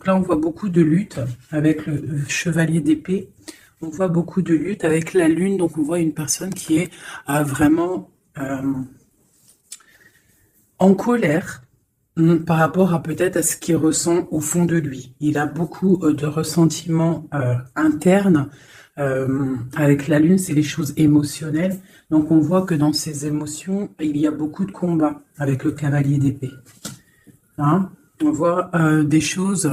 là, on voit beaucoup de lutte avec le chevalier d'épée. On voit beaucoup de lutte avec la lune. Donc, on voit une personne qui est vraiment en colère par rapport à peut-être à ce qu'il ressent au fond de lui. Il a beaucoup de ressentiments internes. Avec la lune, c'est les choses émotionnelles. Donc, on voit que dans ces émotions, il y a beaucoup de combats avec le cavalier d'épée. Hein? On voit des choses.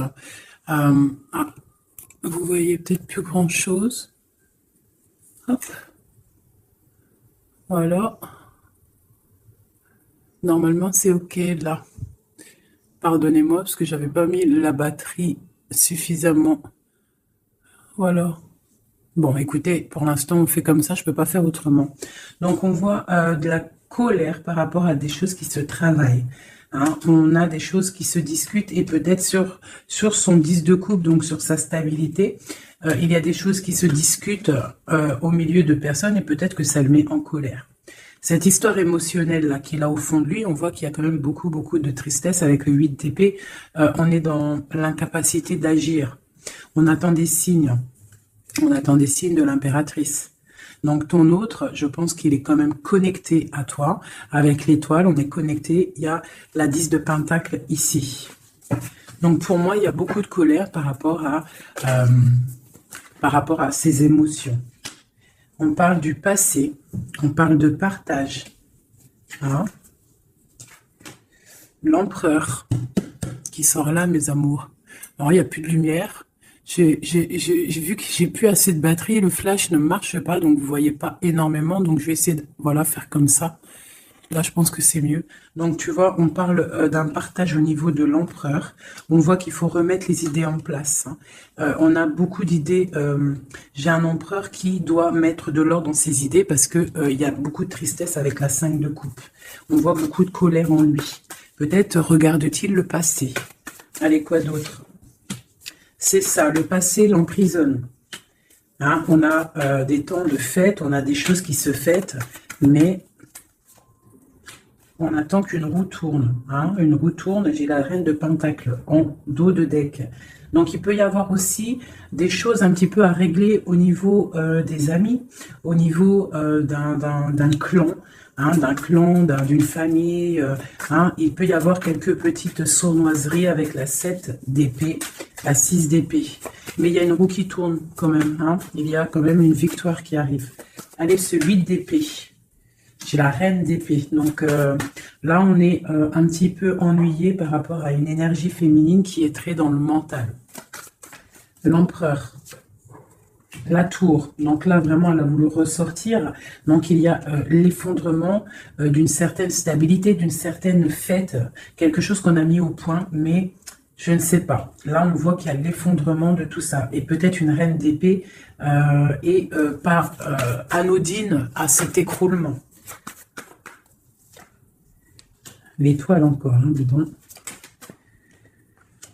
Vous voyez peut-être plus grand chose. Hop. Voilà. Normalement, c'est OK là. Pardonnez-moi parce que j'avais pas mis la batterie suffisamment. Voilà. Bon, écoutez, pour l'instant, on fait comme ça, je peux pas faire autrement. Donc, on voit de la colère par rapport à des choses qui se travaillent. Hein. On a des choses qui se discutent et peut-être sur son 10 de coupe, donc sur sa stabilité, il y a des choses qui se discutent au milieu de personnes et peut-être que ça le met en colère. Cette histoire émotionnelle là qu'il a au fond de lui, on voit qu'il y a quand même beaucoup de tristesse avec le 8 d'épée. On est dans l'incapacité d'agir. On attend des signes. On attend des signes de l'impératrice. Donc ton autre, je pense qu'il est quand même connecté à toi. Avec l'étoile, on est connecté. Il y a la 10 de Pentacle ici. Donc pour moi, il y a beaucoup de colère par rapport à ces émotions. On parle du passé, on parle de partage. Hein? L'empereur qui sort là, mes amours. Alors, il n'y a plus de lumière. J'ai vu que j'ai plus assez de batterie. Le flash ne marche pas, donc vous voyez pas énormément. Donc, je vais essayer de voilà, faire comme ça. Là, je pense que c'est mieux. Donc, tu vois, on parle d'un partage au niveau de l'empereur. On voit qu'il faut remettre les idées en place. Hein. On a beaucoup d'idées. J'ai un empereur qui doit mettre de l'ordre dans ses idées parce que il y a beaucoup de tristesse avec la 5 de coupe. On voit beaucoup de colère en lui. Peut-être regarde-t-il le passé. Allez, quoi d'autre? C'est ça, le passé l'emprisonne. Hein, on a des temps de fête, on a des choses qui se fêtent, mais on attend qu'une roue tourne. Hein, une roue tourne, j'ai la reine de Pentacle en dos de deck. Donc, il peut y avoir aussi des choses un petit peu à régler au niveau des amis, au niveau d'un clan, hein, d'une famille. Hein, il peut y avoir quelques petites sournoiseries avec la 7 d'épée, la 6 d'épée. Mais il y a une roue qui tourne quand même. Hein, il y a quand même une victoire qui arrive. Allez, ce 8 d'épée. J'ai la reine d'épée. Donc là, on est un petit peu ennuyé par rapport à une énergie féminine qui est très dans le mental. L'empereur. La tour. Donc là, vraiment, elle a voulu ressortir. Donc il y a l'effondrement d'une certaine stabilité, d'une certaine fête. Quelque chose qu'on a mis au point, mais je ne sais pas. Là, on voit qu'il y a l'effondrement de tout ça. Et peut-être une reine d'épée est pas anodine à cet écroulement. L'étoile encore, hein, dis donc.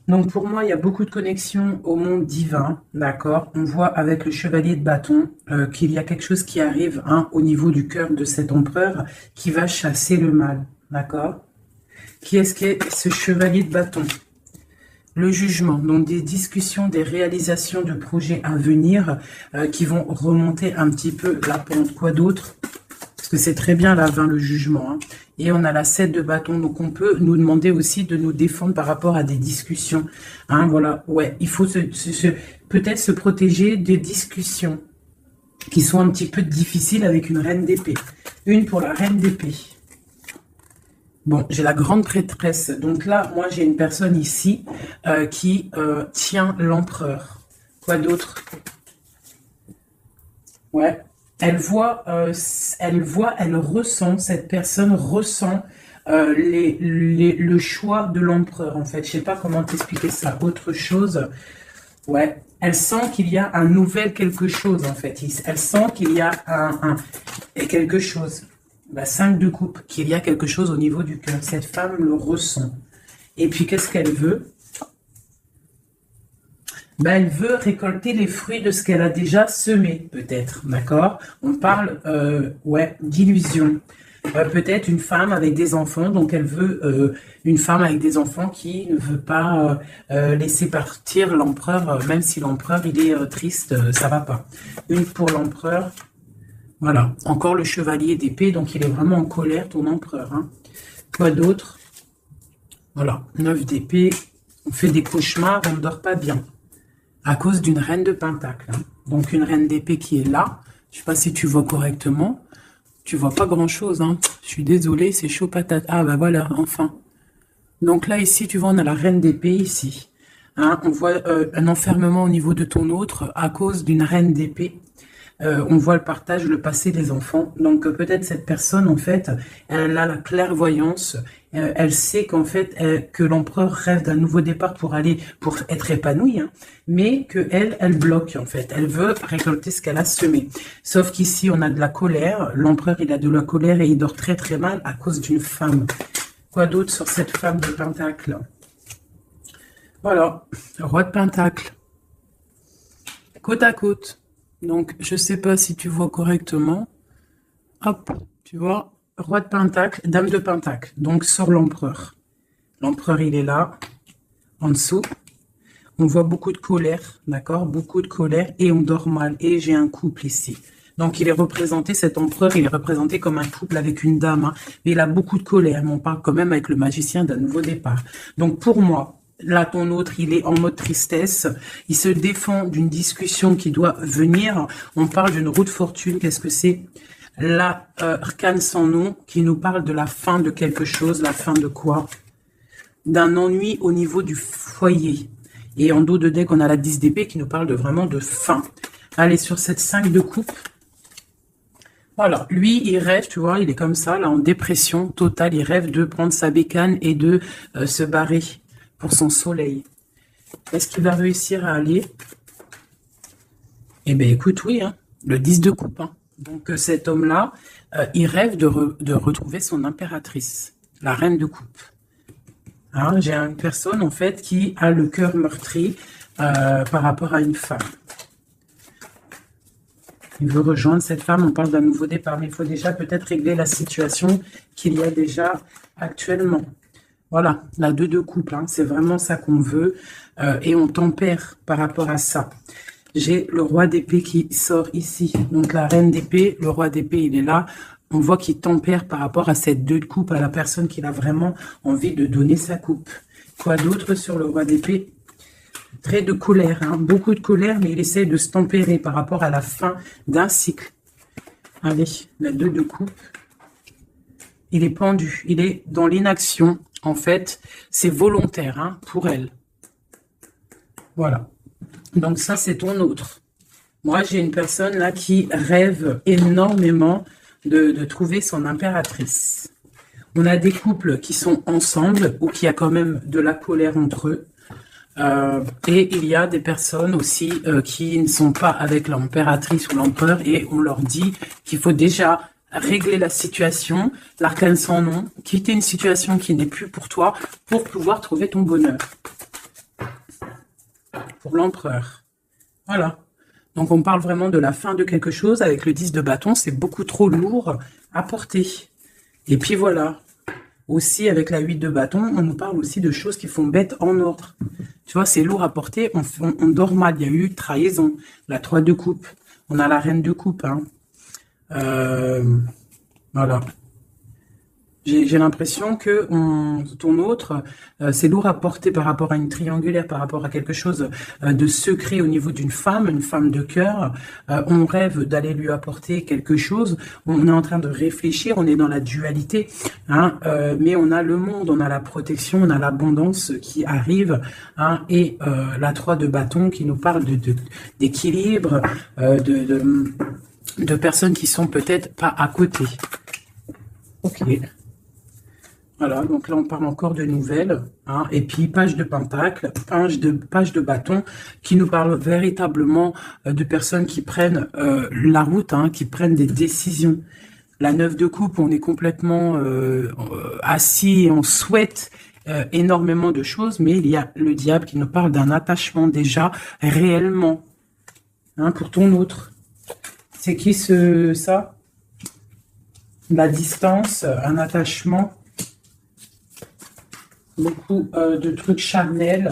Donc pour moi, il y a beaucoup de connexions au monde divin, d'accord. On voit avec le chevalier de bâton qu'il y a quelque chose qui arrive hein, au niveau du cœur de cet empereur qui va chasser le mal, d'accord. Qui est-ce qu'est ce chevalier de bâton? Le jugement, donc des discussions, des réalisations de projets à venir qui vont remonter un petit peu la pente. Quoi d'autre? Parce que c'est très bien la 20, le jugement. Hein. Et on a la 7 de bâton, donc on peut nous demander aussi de nous défendre par rapport à des discussions. Hein, voilà, ouais, il faut peut-être se protéger des discussions qui sont un petit peu difficiles avec une reine d'épée. Une pour la reine d'épée. Bon, j'ai la grande prêtresse. Donc là, moi, j'ai une personne ici qui tient l'empereur. Quoi d'autre? Ouais. Elle ressent, cette personne ressent le choix de l'empereur, en fait. Je sais pas comment t'expliquer ça. Autre chose, ouais. Elle sent qu'il y a un nouvel quelque chose, en fait. Elle sent qu'il y a quelque chose. La 5 de coupe, qu'il y a quelque chose au niveau du cœur. Cette femme le ressent. Et puis, qu'est-ce qu'elle veut? Ben, elle veut récolter les fruits de ce qu'elle a déjà semé, peut-être, d'accord? On parle, ouais, d'illusion. Peut-être une femme avec des enfants, donc elle veut une femme avec des enfants qui ne veut pas laisser partir l'empereur, même si l'empereur il est triste, ça va pas. Une pour l'empereur, voilà. Encore le chevalier d'épée, donc il est vraiment en colère, ton empereur. Hein. Quoi d'autre? Voilà, 9 d'épée, on fait des cauchemars, on ne dort pas bien. À cause d'une reine de pentacle. Hein. Donc une reine d'épée qui est là, je sais pas si tu vois correctement. Tu vois pas grand-chose, hein. Je suis désolée, c'est chaud patate. Ah, bah voilà, enfin. Donc là, ici, tu vois, on a la reine d'épée, ici. Hein, on voit un enfermement au niveau de ton autre à cause d'une reine d'épée. On voit le partage, le passé des enfants. Donc peut-être cette personne, en fait, elle a la clairvoyance. Elle sait qu'en fait, que l'empereur rêve d'un nouveau départ pour être épanouie, hein, mais que elle bloque, en fait. Elle veut récolter ce qu'elle a semé. Sauf qu'ici, on a de la colère. L'empereur, il a de la colère et il dort très très mal à cause d'une femme. Quoi d'autre sur cette femme de pentacle? Voilà, roi de pentacle. Côte à côte. Donc, je sais pas si tu vois correctement. Hop, tu vois, roi de pentacle, dame de pentacle. Donc, sur l'empereur. L'empereur, il est là, en dessous. On voit beaucoup de colère, d'accord? Beaucoup de colère et on dort mal. Et j'ai un couple ici. Donc, il est représenté, cet empereur, il est représenté comme un couple avec une dame. Hein, mais il a beaucoup de colère. Mais on parle quand même avec le magicien d'un nouveau départ. Donc, pour moi, là, ton autre, il est en mode tristesse. Il se défend d'une discussion qui doit venir. On parle d'une roue de fortune. Qu'est-ce que c'est? L'arcane sans nom qui nous parle de la fin de quelque chose. La fin de quoi? D'un ennui au niveau du foyer. Et en dos de deck, on a la 10 d'épée qui nous parle de vraiment de fin. Allez, sur cette 5 de coupe. Voilà, lui, il rêve, tu vois, il est comme ça, là, en dépression totale. Il rêve de prendre sa bécane et de se barrer pour son soleil. Est-ce qu'il va réussir à aller? Eh bien, écoute, oui, hein, le 10 de coupe. Hein. Donc, cet homme-là, il rêve de retrouver son impératrice, la reine de coupe. Hein, j'ai une personne, en fait, qui a le cœur meurtri par rapport à une femme. Il veut rejoindre cette femme, on parle d'un nouveau départ, mais il faut déjà peut-être régler la situation qu'il y a déjà actuellement. Voilà, la 2 de coupe, hein, c'est vraiment ça qu'on veut, et on tempère par rapport à ça. J'ai le roi d'épée qui sort ici, donc la reine d'épée, le roi d'épée, il est là. On voit qu'il tempère par rapport à cette 2 de coupe, à la personne qui a vraiment envie de donner sa coupe. Quoi d'autre sur le roi d'épée? Très de colère, hein, beaucoup de colère, mais il essaie de se tempérer par rapport à la fin d'un cycle. Allez, la 2 de coupe. Il est pendu, il est dans l'inaction. En fait, c'est volontaire hein, pour elle. Voilà. Donc ça, c'est ton autre. Moi, j'ai une personne là qui rêve énormément de trouver son impératrice. On a des couples qui sont ensemble ou qui a quand même de la colère entre eux. Et il y a des personnes aussi qui ne sont pas avec l'impératrice ou l'empereur et on leur dit qu'il faut déjà régler la situation, l'arcane sans nom, quitter une situation qui n'est plus pour toi pour pouvoir trouver ton bonheur. Pour l'empereur. Voilà. Donc on parle vraiment de la fin de quelque chose avec le 10 de bâton, c'est beaucoup trop lourd à porter. Et puis voilà. Aussi, avec la 8 de bâton, on nous parle aussi de choses qui font bête en ordre. Tu vois, c'est lourd à porter, on dort mal. Il y a eu trahison. La 3 de coupe. On a la reine de coupe. Hein. Voilà. J'ai l'impression que ton autre, c'est lourd à porter par rapport à une triangulaire, par rapport à quelque chose de secret au niveau d'une femme, une femme de cœur. On rêve d'aller lui apporter quelque chose. On est en train de réfléchir, on est dans la dualité. Hein, mais on a le monde, on a la protection, on a l'abondance qui arrive. Hein, et la 3 de bâton qui nous parle d'équilibre, de personnes qui sont peut-être pas à côté. Ok. Voilà, donc là on parle encore de nouvelles, hein, et puis page de pentacle, page de bâton, qui nous parle véritablement de personnes qui prennent la route, hein, qui prennent des décisions. La 9 de coupe, on est complètement assis et on souhaite énormément de choses, mais il y a le diable qui nous parle d'un attachement déjà réellement, hein, pour ton autre. C'est qui ça? la distance, un attachement, beaucoup de trucs charnels.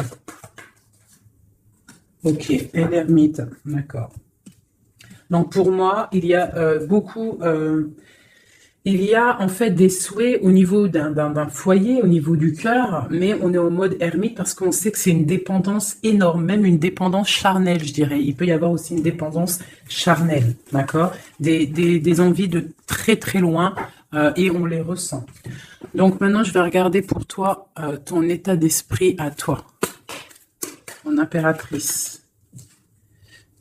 Ok, et l'ermite, d'accord. Donc pour moi, il y a il y a en fait des souhaits au niveau d'un foyer, au niveau du cœur, mais on est en mode ermite parce qu'on sait que c'est une dépendance énorme, même une dépendance charnelle, je dirais. Il peut y avoir aussi une dépendance charnelle, d'accord, des envies de très très loin et on les ressent. Donc maintenant, je vais regarder pour toi ton état d'esprit à toi, en impératrice.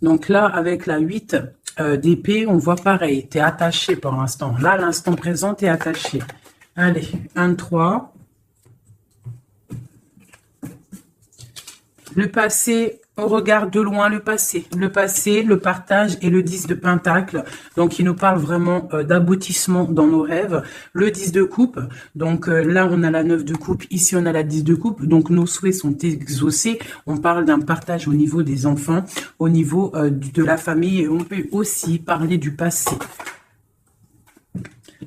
Donc là, avec la 8 d'épée, on voit pareil. Tu es attaché pour l'instant. Là, l'instant présent, tu es attaché. Allez, 1, 3. Le passé, on regarde de loin le passé, le partage et le 10 de pentacle. Donc, il nous parle vraiment d'aboutissement dans nos rêves. Le 10 de coupe, donc là, on a la 9 de coupe, ici, on a la 10 de coupe. Donc, nos souhaits sont exaucés. On parle d'un partage au niveau des enfants, au niveau de la famille. Et on peut aussi parler du passé.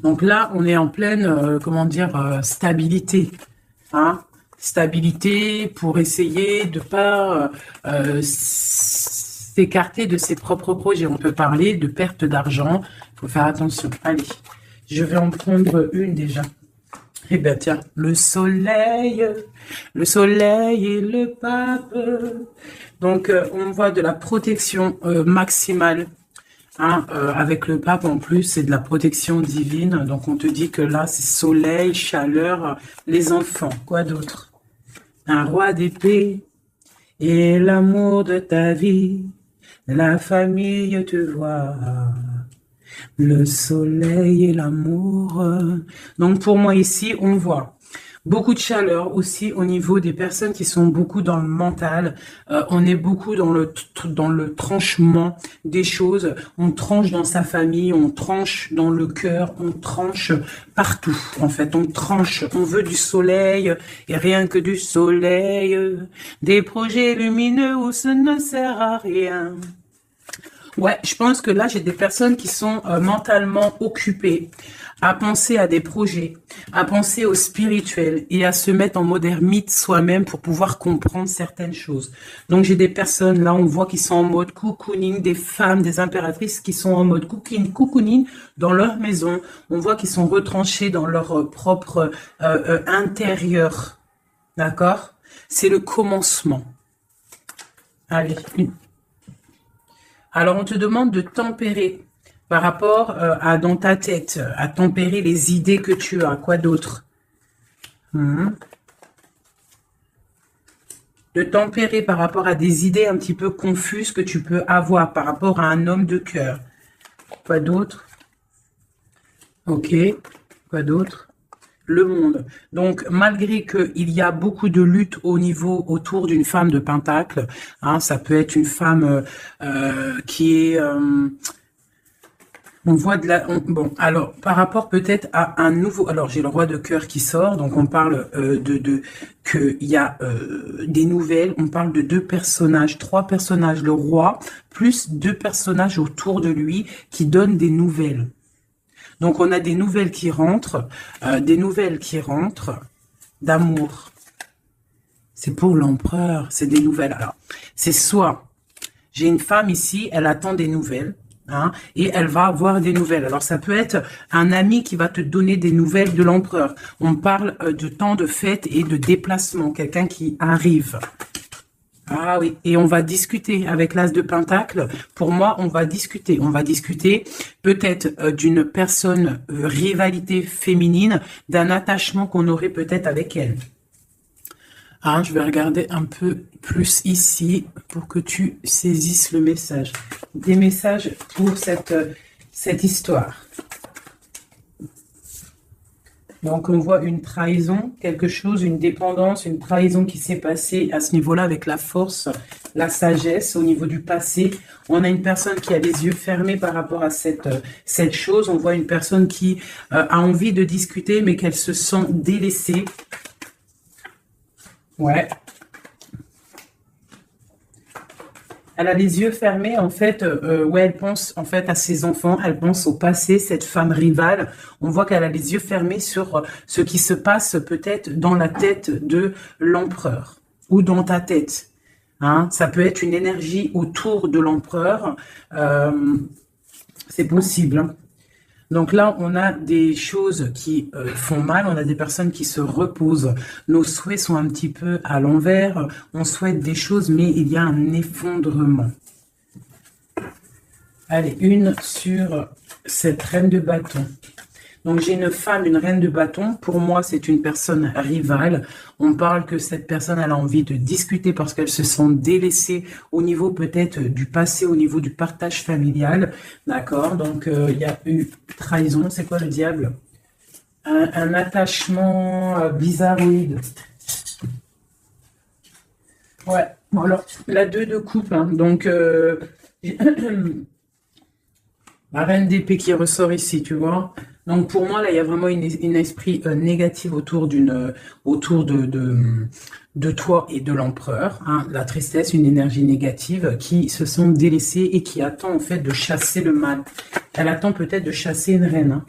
Donc là, on est en pleine, comment dire, stabilité. Hein, stabilité pour essayer de pas s'écarter de ses propres projets. On peut parler de perte d'argent. Il faut faire attention. Allez, je vais en prendre une déjà. Eh bien, tiens, le soleil et le pape. Donc, on voit de la protection maximale. Hein, avec le pape en plus, c'est de la protection divine. Donc, on te dit que là, c'est soleil, chaleur, les enfants. Quoi d'autre? Un roi d'épée et l'amour de ta vie, la famille te voit, le soleil et l'amour. Donc pour moi ici, on voit beaucoup de chaleur aussi au niveau des personnes qui sont beaucoup dans le mental. On est beaucoup dans le tranchement des choses. On tranche dans sa famille, on tranche dans le cœur, on tranche partout. En fait, on tranche. On veut du soleil et rien que du soleil. Des projets lumineux où ce ne sert à rien. Ouais, je pense que là, j'ai des personnes qui sont mentalement occupées à penser à des projets, à penser au spirituel et à se mettre en mode ermite soi-même pour pouvoir comprendre certaines choses. Donc, j'ai des personnes, là, on voit qui sont en mode cocooning, des femmes, des impératrices qui sont en mode cocooning dans leur maison. On voit qu'ils sont retranchés dans leur propre intérieur. D'accord? C'est le commencement. Allez, Alors, on te demande de tempérer par rapport à dans ta tête, à tempérer les idées que tu as. Quoi d'autre? De tempérer par rapport à des idées un petit peu confuses que tu peux avoir par rapport à un homme de cœur. Quoi d'autre? Ok. Quoi d'autre? Le monde. Donc, malgré qu'il y a beaucoup de lutte au niveau autour d'une femme de pentacle, hein, ça peut être une femme qui est... on voit de la... bon, alors, par rapport peut-être à un nouveau... Alors, j'ai le roi de cœur qui sort, donc on parle qu'il y a des nouvelles, on parle de 2 personnages, 3 personnages, le roi, plus 2 personnages autour de lui qui donnent des nouvelles. Donc, on a des nouvelles qui rentrent, d'amour. C'est pour l'empereur, c'est des nouvelles. Alors, c'est soit, j'ai une femme ici, elle attend des nouvelles, hein, et elle va avoir des nouvelles. Alors, ça peut être un ami qui va te donner des nouvelles de l'empereur. On parle de temps de fête et de déplacement, quelqu'un qui arrive. Ah oui, et on va discuter avec l'as de pentacle. Pour moi, on va discuter. On va discuter peut-être d'une personne, rivalité féminine, d'un attachement qu'on aurait peut-être avec elle. Ah, je vais regarder un peu plus ici pour que tu saisisses le message. Des messages pour cette histoire. Donc, on voit une trahison, quelque chose, une dépendance, une trahison qui s'est passée à ce niveau-là avec la force, la sagesse au niveau du passé. On a une personne qui a les yeux fermés par rapport à cette chose. On voit une personne qui a envie de discuter, mais qu'elle se sent délaissée. Ouais. Elle a les yeux fermés, en fait, ouais, elle pense en fait à ses enfants, elle pense au passé, cette femme rivale. On voit qu'elle a les yeux fermés sur ce qui se passe peut-être dans la tête de l'empereur ou dans ta tête. Hein, ça peut être une énergie autour de l'empereur, euh, c'est possible. Hein. Donc là, on a des choses qui font mal, on a des personnes qui se reposent. Nos souhaits sont un petit peu à l'envers, on souhaite des choses, mais il y a un effondrement. Allez, une sur cette reine de bâton. Donc j'ai une femme, une reine de bâton. Pour moi, c'est une personne rivale. On parle que cette personne, elle a envie de discuter parce qu'elle se sent délaissée au niveau peut-être du passé, au niveau du partage familial. D'accord. Donc il y a eu trahison. C'est quoi le diable? Un attachement bizarroïde. Ouais. Bon, alors, la 2 de coupe. Hein. Donc la reine d'épée qui ressort ici, tu vois. Donc pour moi, là, il y a vraiment une esprit négatif autour autour de toi et de l'empereur. Hein. La tristesse, une énergie négative qui se sent délaissée et qui attend en fait de chasser le mal. Elle attend peut-être de chasser une reine. Hein.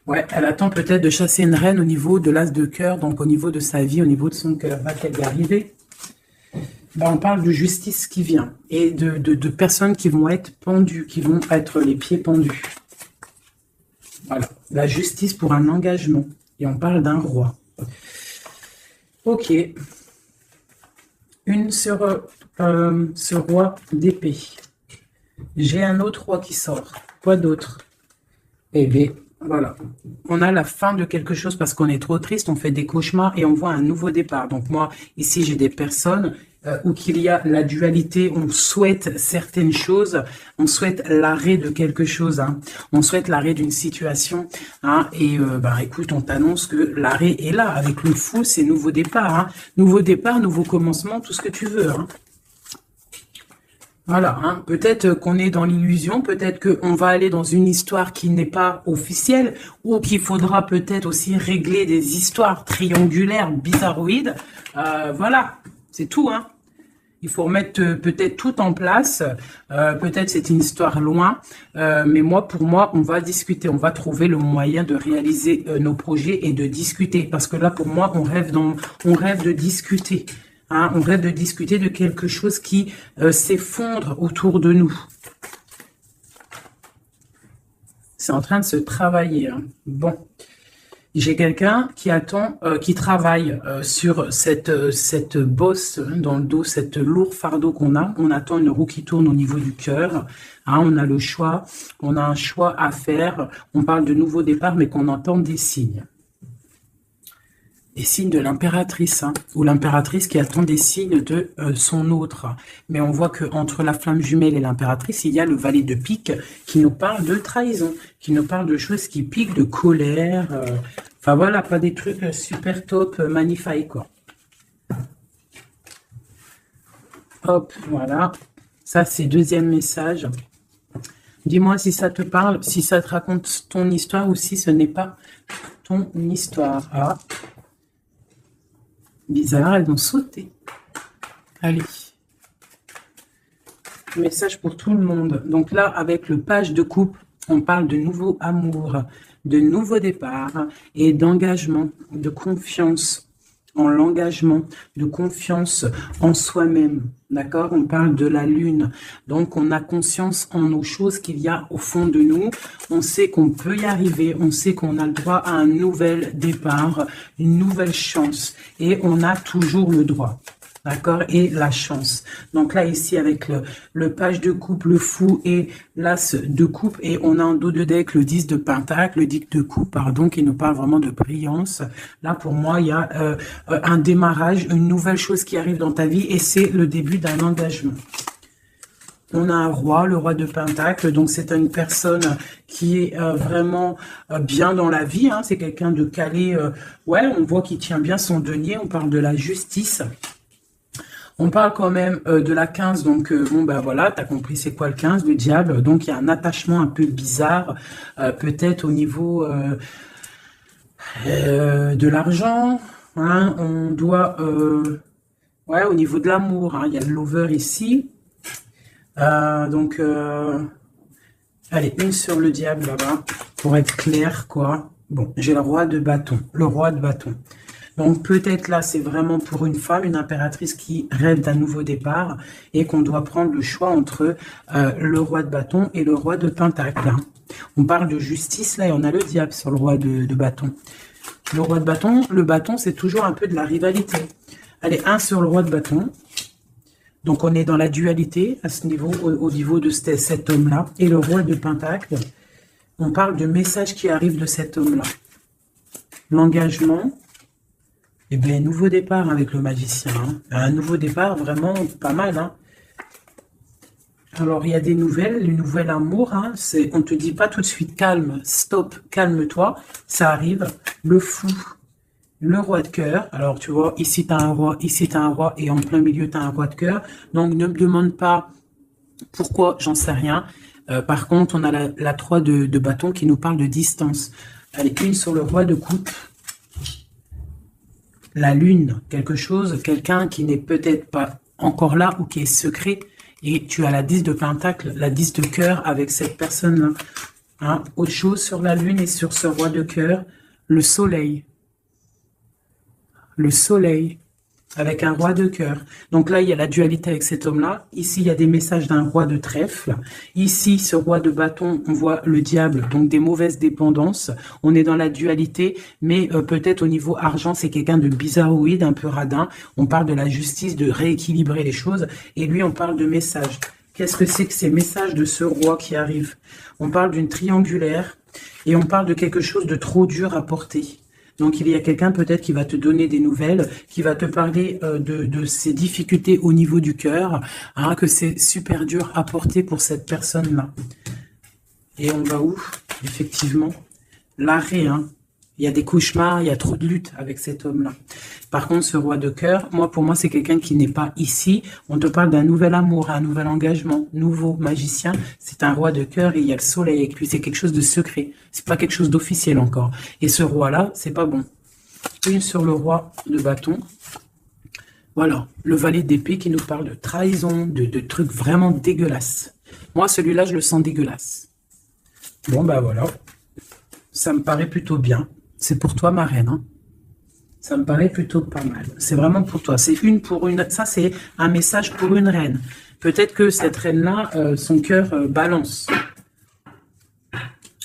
Ouais, elle attend peut-être de chasser une reine au niveau de l'as de cœur, donc au niveau de sa vie, au niveau de son cœur. Va-t-elle y arriver? Ben, on parle de justice qui vient et de personnes qui vont être pendues, qui vont être les pieds pendus. Voilà, la justice pour un engagement. Et on parle d'un roi. Ok. Une sur ce roi d'épée. J'ai un autre roi qui sort. Quoi d'autre? Eh bien, voilà. On a la fin de quelque chose parce qu'on est trop triste, on fait des cauchemars et on voit un nouveau départ. Donc moi, ici, j'ai des personnes où qu'il y a la dualité, on souhaite certaines choses, on souhaite l'arrêt de quelque chose, hein. On souhaite l'arrêt d'une situation, hein, et bah, écoute, on t'annonce que l'arrêt est là, avec le fou, c'est nouveau départ, hein. Nouveau départ, nouveau commencement, tout ce que tu veux, hein. Voilà, hein. Peut-être qu'on est dans l'illusion, peut-être qu'on va aller dans une histoire qui n'est pas officielle, ou qu'il faudra peut-être aussi régler des histoires triangulaires, bizarroïdes. Voilà, c'est tout, hein. Il faut remettre peut-être tout en place. Peut-être c'est une histoire loin, mais pour moi, on va discuter. On va trouver le moyen de réaliser nos projets et de discuter. Parce que là, pour moi, on rêve de discuter. Hein, on rêve de discuter de quelque chose qui s'effondre autour de nous. C'est en train de se travailler. Hein. Bon. J'ai quelqu'un qui attend, qui travaille sur cette bosse dans le dos, cette lourd fardeau qu'on a. On attend une roue qui tourne au niveau du cœur. Hein, on a le choix, on a un choix à faire. On parle de nouveau départ, mais qu'on entend des signes. Des signes de l'impératrice, hein, ou l'impératrice qui attend des signes de son autre. Mais on voit que entre la flamme jumelle et l'impératrice, il y a le valet de pique qui nous parle de trahison, qui nous parle de choses qui piquent, de colère. Enfin voilà, pas des trucs super top, magnifiques, quoi. Hop, voilà. Ça, c'est deuxième message. Dis-moi si ça te parle, si ça te raconte ton histoire ou si ce n'est pas ton histoire. Ah. Bizarre, elles ont sauté. Allez. Message pour tout le monde. Donc là, avec le page de coupe, on parle de nouveau amour, de nouveau départ et d'engagement, de confiance en l'engagement, de confiance en soi-même. D'accord? On parle de la lune. Donc, on a conscience en nos choses qu'il y a au fond de nous. On sait qu'on peut y arriver. On sait qu'on a le droit à un nouvel départ, une nouvelle chance. Et on a toujours le droit. D'accord? Et la chance. Donc là, ici, avec le page de coupe, le fou et l'as de coupe. Et on a en dos de deck le 10 de pentacle, le 10 de coupe, pardon, qui nous parle vraiment de brillance. Là, pour moi, il y a un démarrage, une nouvelle chose qui arrive dans ta vie. Et c'est le début d'un engagement. On a un roi, le roi de pentacle. Donc, c'est une personne qui est vraiment bien dans la vie. Hein. C'est quelqu'un de calé. Ouais, on voit qu'il tient bien son denier. On parle de la justice. On parle quand même de la 15, donc bon ben voilà, t'as compris c'est quoi le 15, le diable, donc il y a un attachement un peu bizarre, peut-être au niveau de l'argent, hein, on doit, ouais, au niveau de l'amour, hein, il y a le lover ici, Allez, une sur le diable là-bas, pour être clair, quoi. Bon, j'ai le roi de bâton, le roi de bâton. Donc peut-être là, c'est vraiment pour une femme, une impératrice qui rêve d'un nouveau départ et qu'on doit prendre le choix entre le roi de bâton et le roi de pentacle. Hein. On parle de justice là et on a le diable sur le roi de bâton. Le bâton, c'est toujours un peu de la rivalité. Allez, un sur le roi de bâton. Donc on est dans la dualité à ce niveau, au niveau de cet homme-là. Et le roi de pentacle, on parle de message qui arrive de cet homme-là. L'engagement, et bien nouveau départ avec le magicien. Hein. Un nouveau départ vraiment pas mal. Hein. Alors il y a des nouvelles, le nouvel amour. Hein, on ne te dit pas tout de suite calme, stop, calme-toi. Ça arrive, le fou. Le roi de cœur, alors tu vois, ici tu as un roi, ici tu as un roi, et en plein milieu tu as un roi de cœur. Donc ne me demande pas pourquoi, j'en sais rien. Par contre, on a la 3 de bâton qui nous parle de distance. Allez, une sur le roi de coupe. La lune, quelque chose, quelqu'un qui n'est peut-être pas encore là ou qui est secret. Et tu as la 10 de pentacle, la 10 de cœur avec cette personne-là. Hein, autre chose sur la lune et sur ce roi de cœur, le soleil. Le soleil, avec un roi de cœur. Donc là, il y a la dualité avec cet homme-là. Ici, il y a des messages d'un roi de trèfle. Ici, ce roi de bâton, on voit le diable, donc des mauvaises dépendances. On est dans la dualité, mais peut-être au niveau argent, c'est quelqu'un de bizarroïde, un peu radin. On parle de la justice, de rééquilibrer les choses. Et lui, on parle de messages. Qu'est-ce que c'est que ces messages de ce roi qui arrive? On parle d'une triangulaire et on parle de quelque chose de trop dur à porter. Donc, il y a quelqu'un peut-être qui va te donner des nouvelles, qui va te parler de ses difficultés au niveau du cœur, hein, que c'est super dur à porter pour cette personne-là. Et on va où? Effectivement, l'arrêt. Hein. Il y a des cauchemars, il y a trop de lutte avec cet homme-là. Par contre, ce roi de cœur, pour moi, c'est quelqu'un qui n'est pas ici. On te parle d'un nouvel amour, un nouvel engagement, nouveau magicien. C'est un roi de cœur et il y a le soleil avec lui. C'est quelque chose de secret. C'est pas quelque chose d'officiel encore. Et ce roi-là, c'est pas bon. Une sur le roi de bâton. Voilà, le valet d'épée qui nous parle de trahison, de trucs vraiment dégueulasses. Moi, celui-là, je le sens dégueulasse. Bon, bah voilà. Ça me paraît plutôt bien. C'est pour toi, ma reine. Hein. Ça me paraît plutôt pas mal. C'est vraiment pour toi. C'est une pour une. Ça, c'est un message pour une reine. Peut-être que cette reine-là, son cœur balance.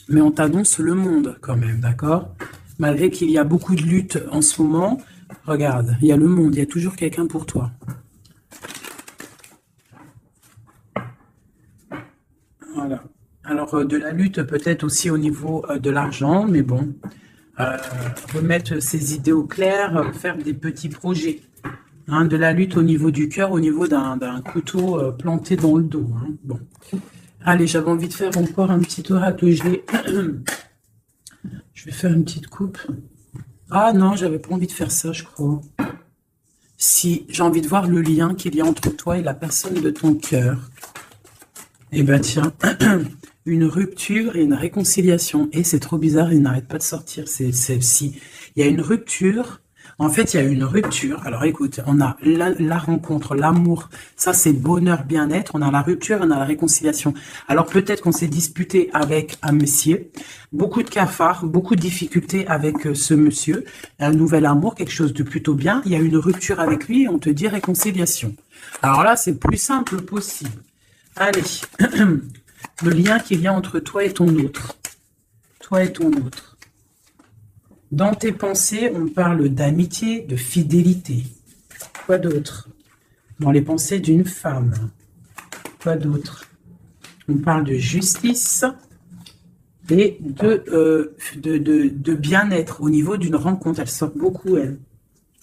Mais on t'annonce le monde quand même, d'accord? Malgré qu'il y a beaucoup de luttes en ce moment, regarde, il y a le monde, il y a toujours quelqu'un pour toi. Voilà. Alors, de la lutte peut-être aussi au niveau de l'argent, mais bon, remettre ses idées au clair, faire des petits projets. Hein, de la lutte au niveau du cœur, au niveau d'un couteau planté dans le dos. Hein. Bon. Allez, j'avais envie de faire encore un petit oracle. Je vais faire une petite coupe. Ah non, j'avais pas envie de faire ça, je crois. Si, j'ai envie de voir le lien qu'il y a entre toi et la personne de ton cœur. Eh ben tiens, une rupture et une réconciliation. Et c'est trop bizarre, il n'arrête pas de sortir. Si, il y a une rupture. En fait, il y a une rupture. Alors écoute, on a la rencontre, l'amour. Ça, c'est bonheur, bien-être. On a la rupture, on a la réconciliation. Alors peut-être qu'on s'est disputé avec un monsieur. Beaucoup de cafards, beaucoup de difficultés avec ce monsieur. Un nouvel amour, quelque chose de plutôt bien. Il y a une rupture avec lui et on te dit réconciliation. Alors là, c'est le plus simple possible. Allez, le lien qu'il y a entre toi et ton autre. Toi et ton autre. Dans tes pensées, on parle d'amitié, de fidélité. Quoi d'autre? Dans les pensées d'une femme. Quoi d'autre? On parle de justice et de bien-être au niveau d'une rencontre. Elle sort beaucoup, elle.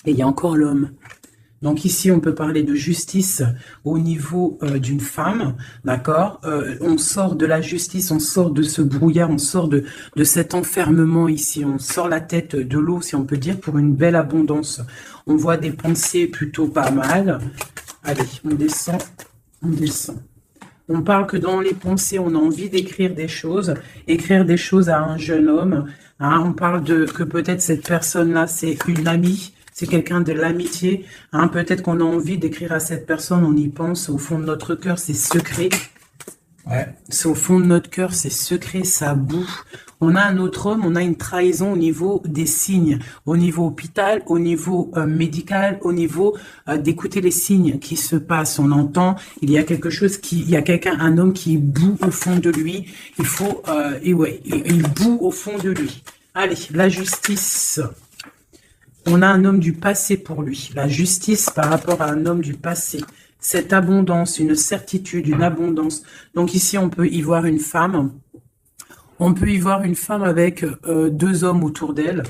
Et il y a encore l'homme. Donc ici, on peut parler de justice au niveau d'une femme, d'accord? On sort de la justice, on sort de ce brouillard, on sort de cet enfermement ici, on sort la tête de l'eau, si on peut dire, pour une belle abondance. On voit des pensées plutôt pas mal. Allez, on descend, on descend. On parle que dans les pensées, on a envie d'écrire des choses à un jeune homme. Hein, on parle que peut-être cette personne-là, c'est une amie, C'est quelqu'un de l'amitié. Hein. Peut-être qu'on a envie d'écrire à cette personne, on y pense. Au fond de notre cœur, c'est secret. Ouais. C'est au fond de notre cœur, c'est secret, ça boue. On a un autre homme, on a une trahison au niveau des signes, au niveau hôpital, au niveau médical, au niveau d'écouter les signes qui se passent. On entend, il y a quelque chose il y a quelqu'un, un homme qui boue au fond de lui. Il faut, et ouais, il boue au fond de lui. Allez, la justice. On a un homme du passé pour lui. La justice par rapport à un homme du passé. Cette abondance, une certitude, une abondance. Donc ici, on peut y voir une femme. On peut y voir une femme avec deux hommes autour d'elle.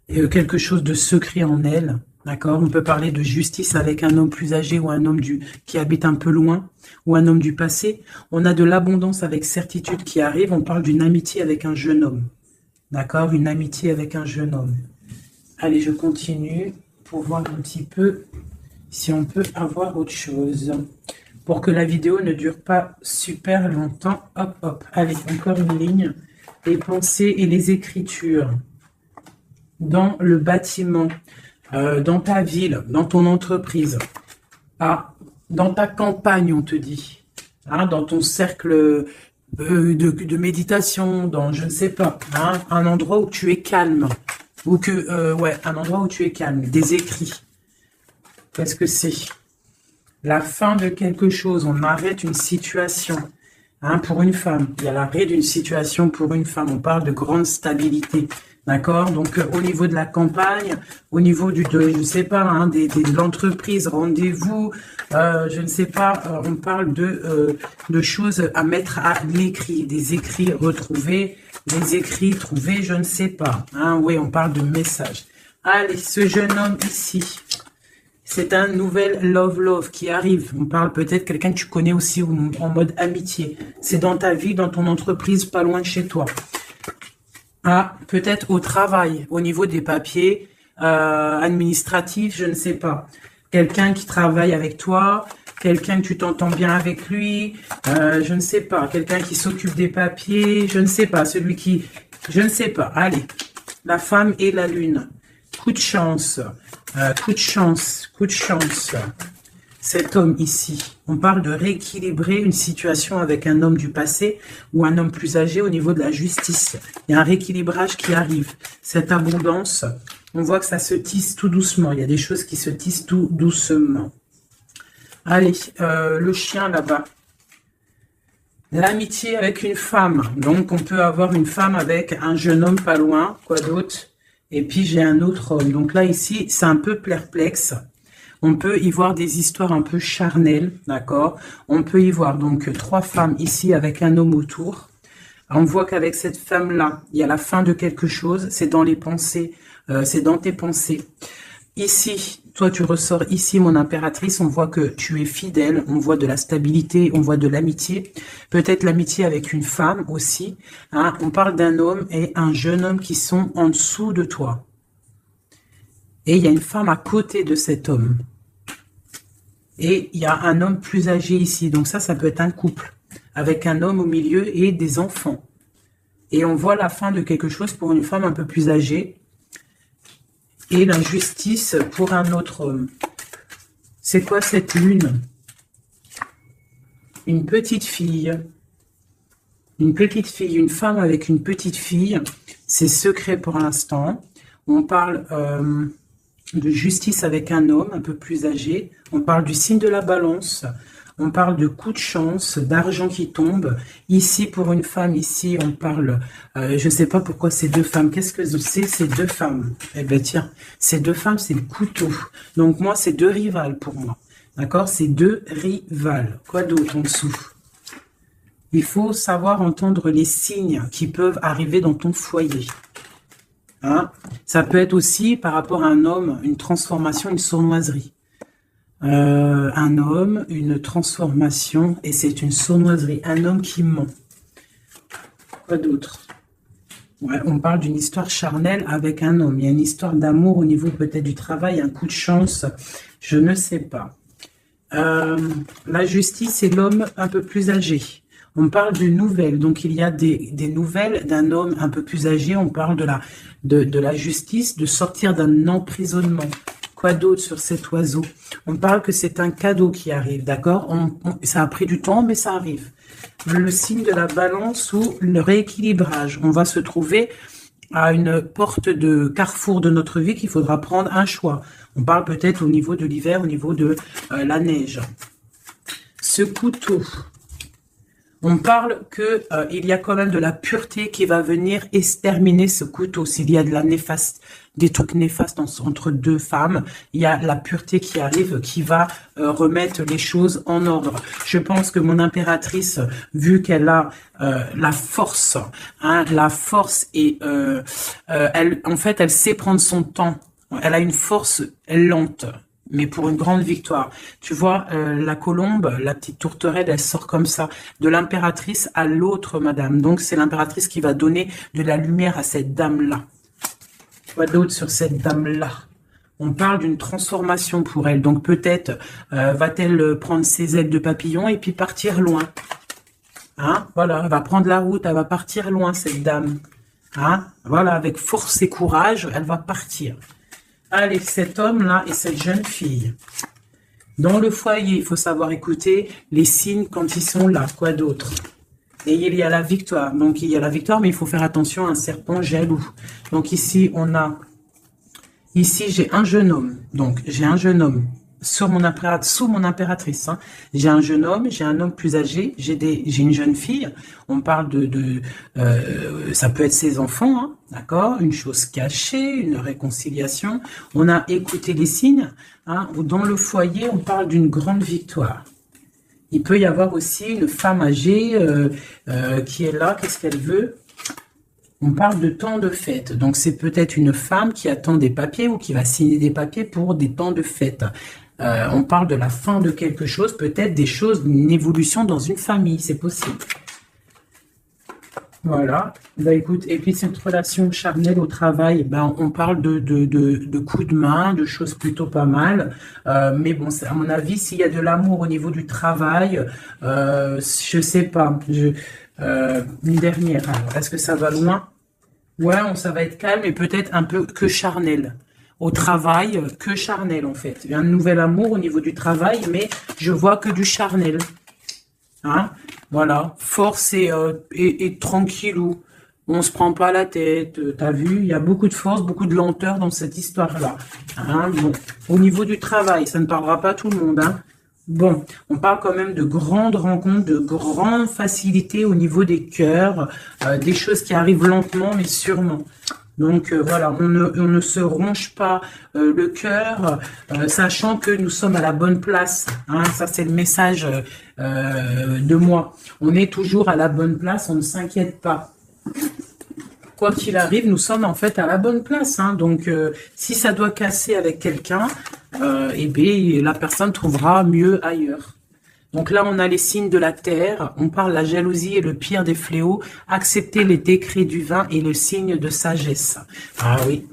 Quelque chose de secret en elle. D'accord? On peut parler de justice avec un homme plus âgé ou un homme qui habite un peu loin. Ou un homme du passé. On a de l'abondance avec certitude qui arrive. On parle d'une amitié avec un jeune homme. D'accord? Une amitié avec un jeune homme. Allez, je continue pour voir un petit peu si on peut avoir autre chose. Pour que la vidéo ne dure pas super longtemps. Hop, hop. Allez, encore une ligne. Les pensées et les écritures. Dans le bâtiment, dans ta ville, dans ton entreprise. Ah, dans ta campagne, on te dit. Hein, dans ton cercle de méditation, dans je ne sais pas. Hein, un endroit où tu es calme. Ou que, ouais, un endroit où tu es calme. Des écrits. Qu'est-ce que c'est? La fin de quelque chose. On arrête une situation. Hein, pour une femme. Il y a l'arrêt d'une situation pour une femme. On parle de grande stabilité. D'accord? Donc, au niveau de la campagne, au niveau je ne sais pas, hein, de l'entreprise, rendez-vous, je ne sais pas, on parle de choses à mettre à l'écrit. Des écrits retrouvés, des écrits trouvés, je ne sais pas. Hein, oui, on parle de messages. Allez, ce jeune homme ici, c'est un nouvel love qui arrive. On parle peut-être quelqu'un que tu connais aussi en mode amitié. C'est dans ta vie, dans ton entreprise, pas loin de chez toi. Ah, peut-être au travail, au niveau des papiers administratifs, je ne sais pas. Quelqu'un qui travaille avec toi, quelqu'un que tu t'entends bien avec lui, je ne sais pas. Quelqu'un qui s'occupe des papiers, je ne sais pas. Celui qui... Je ne sais pas. Allez, la femme et la lune. Coup de chance, coup de chance, coup de chance. Cet homme ici, on parle de rééquilibrer une situation avec un homme du passé ou un homme plus âgé au niveau de la justice. Il y a un rééquilibrage qui arrive. Cette abondance, on voit que ça se tisse tout doucement. Il y a des choses qui se tissent tout doucement. Allez, le chien là-bas. L'amitié avec une femme. Donc, on peut avoir une femme avec un jeune homme pas loin. Quoi d'autre? Et puis, j'ai un autre homme. Donc là, ici, c'est un peu perplexe. On peut y voir des histoires un peu charnelles, d'accord? On peut y voir donc trois femmes ici avec un homme autour. On voit qu'avec cette femme-là, il y a la fin de quelque chose. C'est dans les pensées, c'est dans tes pensées. Ici, toi, tu ressors ici, mon impératrice. On voit que tu es fidèle. On voit de la stabilité, on voit de l'amitié. Peut-être l'amitié avec une femme aussi. Hein? On parle d'un homme et un jeune homme qui sont en dessous de toi. Et il y a une femme à côté de cet homme. Et il y a un homme plus âgé ici. Donc ça peut être un couple. Avec un homme au milieu et des enfants. Et on voit la fin de quelque chose pour une femme un peu plus âgée. Et la justice pour un autre homme. C'est quoi cette lune? Une petite fille. Une petite fille. Une femme avec une petite fille. C'est secret pour l'instant. On parle... de justice avec un homme un peu plus âgé. On parle du signe de la balance. On parle de coup de chance, d'argent qui tombe. Ici, pour une femme, ici, on parle... je ne sais pas pourquoi ces deux femmes. Qu'est-ce que c'est ces deux femmes? Eh bien, tiens, ces deux femmes, c'est le couteau. Donc, moi, c'est deux rivales pour moi. D'accord? C'est deux rivales. Quoi d'autre en dessous? Il faut savoir entendre les signes qui peuvent arriver dans ton foyer. Hein? Ça peut être aussi par rapport à un homme, une transformation, une sournoiserie. Un homme, une transformation, et c'est une sournoiserie. Un homme qui ment. Quoi d'autre? Ouais, on parle d'une histoire charnelle avec un homme. Il y a une histoire d'amour au niveau peut-être du travail, un coup de chance, je ne sais pas. La justice, c'est l'homme un peu plus âgé. On parle de nouvelles, donc il y a des nouvelles d'un homme un peu plus âgé. On parle de la justice, de sortir d'un emprisonnement. Quoi d'autre sur cet oiseau? On parle que c'est un cadeau qui arrive, d'accord? Ça a pris du temps, mais ça arrive. Le signe de la balance ou le rééquilibrage. On va se trouver à une porte de carrefour de notre vie qu'il faudra prendre un choix. On parle peut-être au niveau de l'hiver, au niveau de la neige. Ce couteau, on parle que il y a quand même de la pureté qui va venir exterminer ce couteau. S'il y a de la néfaste, des trucs néfastes entre deux femmes, il y a la pureté qui arrive, qui va remettre les choses en ordre. Je pense que mon impératrice, vu qu'elle a la force, hein, et en fait, elle sait prendre son temps. Elle a une force lente, mais pour une grande victoire. Tu vois, la colombe, la petite tourterelle, elle sort comme ça, de l'impératrice à l'autre madame. Donc, c'est l'impératrice qui va donner de la lumière à cette dame-là. Quoi d'autre sur cette dame-là? On parle d'une transformation pour elle. Donc, peut-être va-t-elle prendre ses ailes de papillon et puis partir loin. Hein? Voilà, elle va prendre la route, elle va partir loin, cette dame. Hein? Voilà, avec force et courage, elle va partir. Allez, cet homme-là et cette jeune fille. Dans le foyer, il faut savoir écouter les signes quand ils sont là. Quoi d'autre? Et il y a la victoire. Donc, il y a la victoire, mais il faut faire attention à un serpent jaloux. Donc, ici, ici, j'ai un jeune homme. Donc, j'ai un jeune homme sous mon impératrice. Hein. J'ai un jeune homme, j'ai un homme plus âgé, j'ai une jeune fille. On parle ça peut être ses enfants, hein, d'accord? Une chose cachée, une réconciliation. On a écouté les signes. Hein. Dans le foyer, on parle d'une grande victoire. Il peut y avoir aussi une femme âgée qui est là. Qu'est-ce qu'elle veut? On parle de temps de fête. Donc, c'est peut-être une femme qui attend des papiers ou qui va signer des papiers pour des temps de fête. On parle de la fin de quelque chose, peut-être des choses, une évolution dans une famille. C'est possible. Voilà. Bah, écoute, et puis cette relation charnelle au travail, ben, on parle de coups de main, de choses plutôt pas mal. Mais bon, à mon avis, s'il y a de l'amour au niveau du travail, je sais pas. Une dernière. Alors, est-ce que ça va loin? Ouais, ça va être calme et peut-être un peu que charnel. Au travail, que charnel en fait. Il y a un nouvel amour au niveau du travail, mais je vois que du charnel. Hein? Voilà, force et tranquillou. On se prend pas la tête, t'as vu, il y a beaucoup de force, beaucoup de lenteur dans cette histoire-là. Hein? Bon. Au niveau du travail, ça ne parlera pas à tout le monde. Hein? Bon, on parle quand même de grandes rencontres, de grandes facilités au niveau des cœurs, des choses qui arrivent lentement mais sûrement. Donc voilà, on ne se ronge pas le cœur, sachant que nous sommes à la bonne place. Hein, ça, c'est le message de moi. On est toujours à la bonne place, on ne s'inquiète pas. Quoi qu'il arrive, nous sommes en fait à la bonne place. Hein, donc, si ça doit casser avec quelqu'un, eh bien, la personne trouvera mieux ailleurs. Donc là, on a les signes de la terre, on parle de la jalousie et le pire des fléaux, accepter les décrets du vin et le signe de sagesse. Ah oui.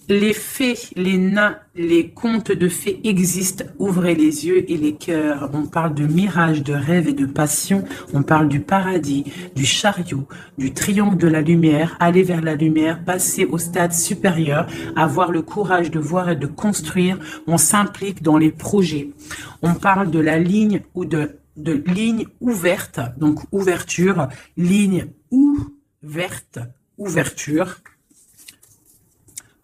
Les fées, les nains, les contes de fées existent, ouvrez les yeux et les cœurs. On parle de mirage, de rêve et de passion, on parle du paradis, du chariot, du triomphe de la lumière, aller vers la lumière, passer au stade supérieur, avoir le courage de voir et de construire, on s'implique dans les projets. On parle de la ligne ou de ligne ouverte, donc ouverture, ligne ouverte, ouverture.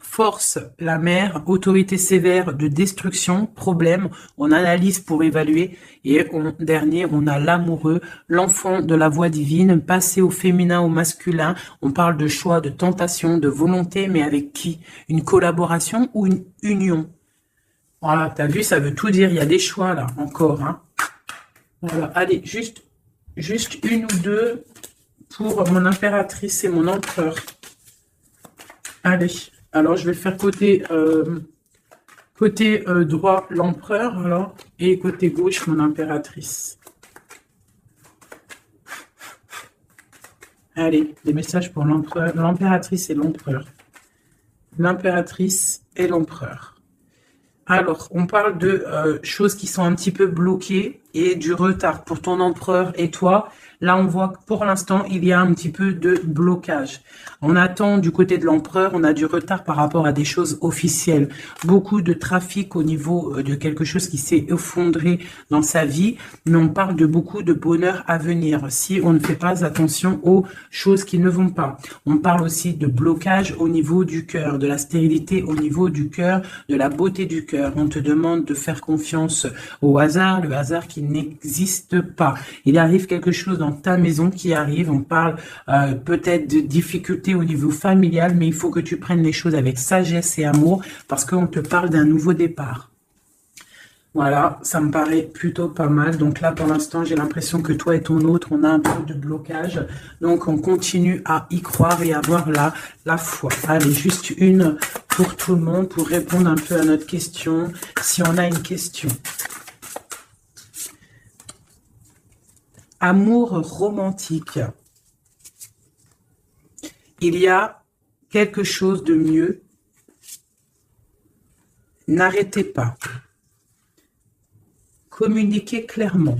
Force, la mer, autorité sévère de destruction, problème, on analyse pour évaluer. Et dernier, on a l'amoureux, l'enfant de la voix divine, passer au féminin, au masculin. On parle de choix, de tentation, de volonté, mais avec qui? Une collaboration ou une union? Voilà, t'as vu, ça veut tout dire. Il y a des choix là, encore. Hein. Voilà, allez, juste une ou deux pour mon impératrice et mon empereur. Allez. Alors, je vais faire côté droit l'empereur, alors, et côté gauche mon impératrice. Allez, des messages pour l'empereur, l'impératrice et l'empereur. L'impératrice et l'empereur. Alors, on parle de choses qui sont un petit peu bloquées. et du retard pour ton empereur et toi. Là, on voit que pour l'instant, il y a un petit peu de blocage. On attend du côté de l'empereur, on a du retard par rapport à des choses officielles. Beaucoup de trafic au niveau de quelque chose qui s'est effondré dans sa vie, mais on parle de beaucoup de bonheur à venir si on ne fait pas attention aux choses qui ne vont pas. On parle aussi de blocage au niveau du cœur, de la stérilité au niveau du cœur, de la beauté du cœur. On te demande de faire confiance au hasard, le hasard qui n'existe pas. Il arrive quelque chose dans ta maison qui arrive, on parle peut-être de difficultés au niveau familial, mais il faut que tu prennes les choses avec sagesse et amour parce qu'on te parle d'un nouveau départ. Voilà, ça me paraît plutôt pas mal. Donc là, pour l'instant, j'ai l'impression que toi et ton autre, on a un peu de blocage. Donc, on continue à y croire et avoir la foi. Allez, juste une pour tout le monde pour répondre un peu à notre question, si on a une question. Amour romantique. Il y a quelque chose de mieux. N'arrêtez pas. Communiquez clairement.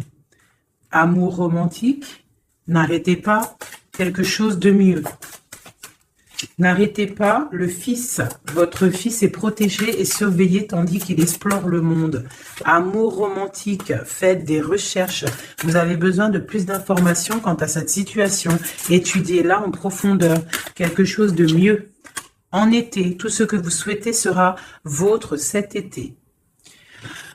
Amour romantique. N'arrêtez pas. Quelque chose de mieux. N'arrêtez pas, le fils, votre fils est protégé et surveillé tandis qu'il explore le monde. Amour romantique, faites des recherches. Vous avez besoin de plus d'informations quant à cette situation. Étudiez-la en profondeur. Quelque chose de mieux. En été, tout ce que vous souhaitez sera vôtre cet été.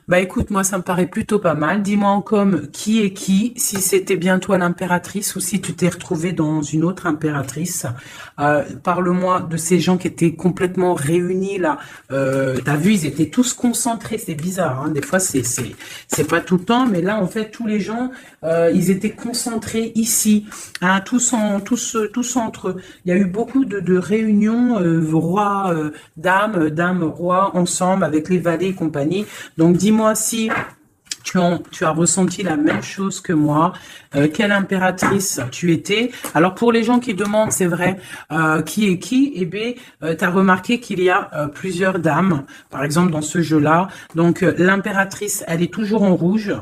Bah écoute, moi ça me paraît plutôt pas mal. Dis-moi en com qui est qui, si c'était bien toi l'impératrice ou si tu t'es retrouvé dans une autre impératrice. Parle-moi de ces gens qui étaient complètement réunis là. T'as vu, ils étaient tous concentrés. C'est bizarre, hein. Des fois c'est pas tout le temps, mais là en fait tous les gens ils étaient concentrés ici, hein, tous entre eux. Il y a eu beaucoup de réunions roi, dame, roi ensemble avec les valets et compagnie. Donc dis-moi si tu as ressenti la même chose que moi. Quelle impératrice tu étais? Alors pour les gens qui demandent, c'est vrai, qui est qui? Eh bien, tu as remarqué qu'il y a plusieurs dames, par exemple dans ce jeu-là. Donc l'impératrice, elle est toujours en rouge.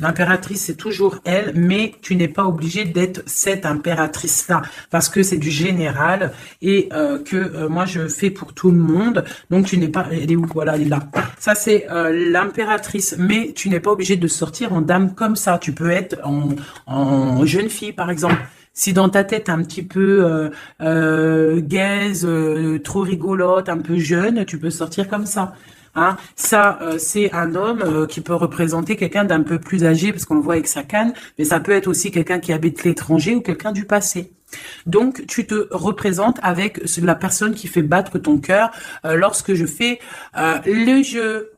L'impératrice, c'est toujours elle, mais tu n'es pas obligé d'être cette impératrice-là, parce que c'est du général et que moi, je fais pour tout le monde. Donc, tu n'es pas... Elle est où? Voilà, elle est là. Ça, c'est l'impératrice, mais tu n'es pas obligé de sortir en dame comme ça. Tu peux être en jeune fille, par exemple. Si dans ta tête, un petit peu gaze, trop rigolote, un peu jeune, tu peux sortir comme ça. Hein, ça, c'est un homme qui peut représenter quelqu'un d'un peu plus âgé, parce qu'on le voit avec sa canne, mais ça peut être aussi quelqu'un qui habite l'étranger ou quelqu'un du passé. Donc, tu te représentes avec la personne qui fait battre ton cœur lorsque je fais le jeu.